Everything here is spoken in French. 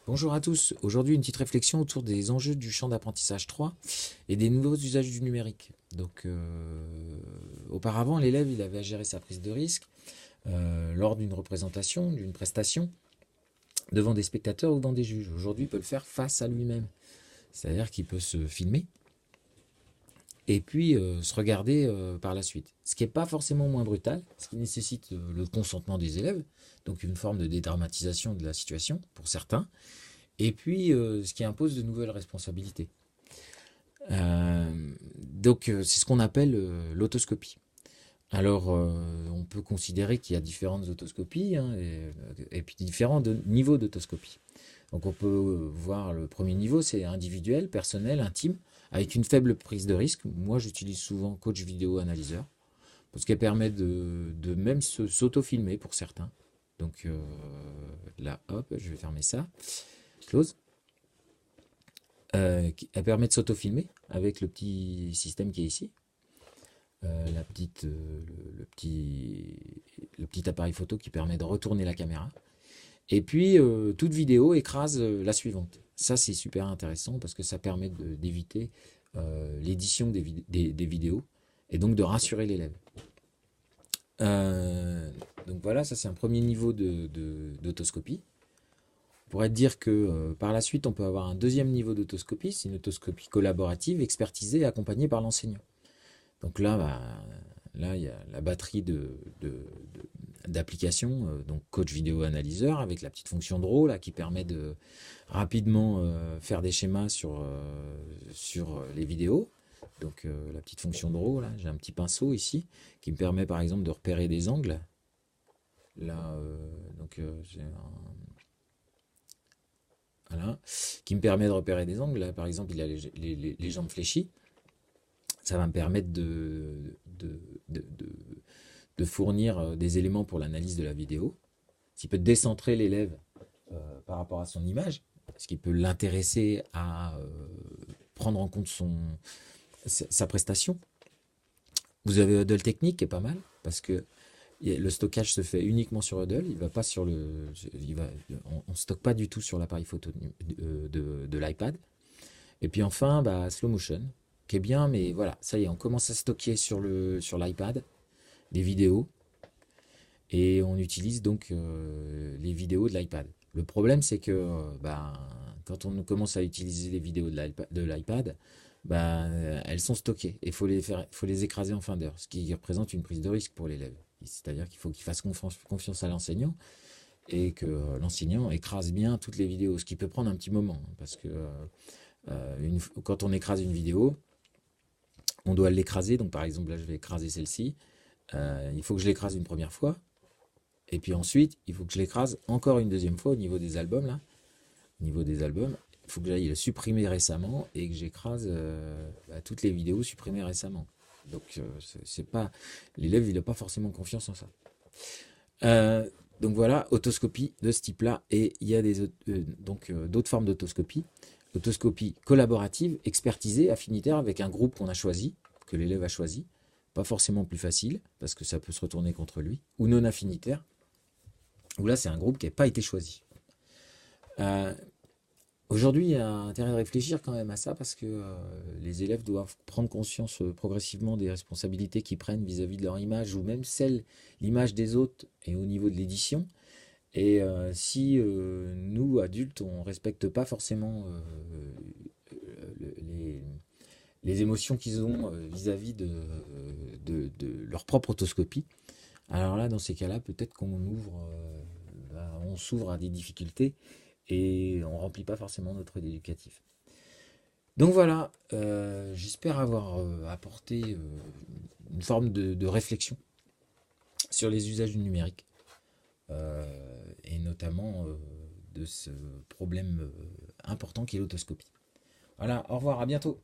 Bonjour à tous, aujourd'hui une petite réflexion autour des enjeux du champ d'apprentissage 3 et des nouveaux usages du numérique. Auparavant, l'élève il avait à gérer sa prise de risque lors d'une représentation, d'une prestation, devant des spectateurs ou devant des juges. Aujourd'hui, il peut le faire face à lui-même, c'est-à-dire qu'il peut se filmer et puis se regarder par la suite. Ce qui n'est pas forcément moins brutal, ce qui nécessite le consentement des élèves, donc une forme de dédramatisation de la situation pour certains, et puis ce qui impose de nouvelles responsabilités. C'est ce qu'on appelle l'autoscopie. Alors, on peut considérer qu'il y a différentes autoscopies hein, et puis différents niveaux d'autoscopie. Donc, on peut voir le premier niveau, c'est individuel, personnel, intime, avec une faible prise de risque. Moi, j'utilise souvent Coach Vidéo Analyseur, parce qu'elle permet de même s'auto-filmer pour certains. Donc là, hop, je vais fermer ça. Close. Elle permet de s'auto-filmer avec le petit système qui est ici. Le petit appareil photo qui permet de retourner la caméra. Et puis, toute vidéo écrase la suivante. Ça, c'est super intéressant parce que ça permet d'éviter l'édition des vidéos et donc de rassurer l'élève. Donc voilà, ça c'est un premier niveau d'autoscopie. On pourrait dire que par la suite, on peut avoir un deuxième niveau d'autoscopie, c'est une autoscopie collaborative, expertisée et accompagnée par l'enseignant. Donc là, il y a la batterie d'applications, donc Coach Vidéo Analyseur avec la petite fonction Draw là, qui permet de rapidement faire des schémas sur les vidéos. Donc la petite fonction Draw, là, j'ai un petit pinceau ici qui me permet par exemple de repérer des angles. Là, j'ai voilà, qui me permet de repérer des angles. Là, par exemple, il a les jambes fléchies. Ça va me permettre de fournir des éléments pour l'analyse de la vidéo. Ce qui peut décentrer l'élève par rapport à son image, ce qui peut l'intéresser à prendre en compte sa prestation. Vous avez Hudl Technique qui est pas mal, parce que le stockage se fait uniquement sur Hudl, il va pas sur on ne stocke pas du tout sur l'appareil photo de l'iPad. Et puis enfin, Slow Motion, qui est bien, mais voilà, ça y est, on commence à stocker sur l'iPad des vidéos, et on utilise donc les vidéos de l'iPad. Le problème, c'est que quand on commence à utiliser les vidéos de l'iPad, elles sont stockées et faut les écraser en fin d'heure, ce qui représente une prise de risque pour l'élève. C'est-à-dire qu'il faut qu'il fasse confiance à l'enseignant et que l'enseignant écrase bien toutes les vidéos, ce qui peut prendre un petit moment, parce que quand on écrase une vidéo, on doit l'écraser. Donc par exemple, là je vais écraser celle-ci. Il faut que je l'écrase une première fois. Et puis ensuite, il faut que je l'écrase encore une deuxième fois au niveau des albums. Là. Au niveau des albums, il faut que j'aille le supprimer récemment et que j'écrase toutes les vidéos supprimées récemment. Donc c'est pas l'élève, il n'a pas forcément confiance en ça. Donc voilà, autoscopie de ce type-là. Et il y a d'autres formes d'autoscopie. L'autoscopie collaborative, expertisée, affinitaire, avec un groupe qu'on a choisi, que l'élève a choisi. Pas forcément plus facile, parce que ça peut se retourner contre lui. Ou non affinitaire, où là c'est un groupe qui n'a pas été choisi. Aujourd'hui, il y a intérêt de réfléchir quand même à ça, parce que les élèves doivent prendre conscience progressivement des responsabilités qu'ils prennent vis-à-vis de leur image, ou même l'image des autres, et au niveau de l'édition. Et si nous, adultes, on ne respecte pas forcément les émotions qu'ils ont vis-à-vis de leur propre autoscopie, alors là, dans ces cas-là, peut-être on s'ouvre à des difficultés et on ne remplit pas forcément notre rôle éducatif. Donc voilà, j'espère avoir apporté une forme de réflexion sur les usages du numérique. Et notamment de ce problème important qui est l'autoscopie. Voilà, au revoir, à bientôt.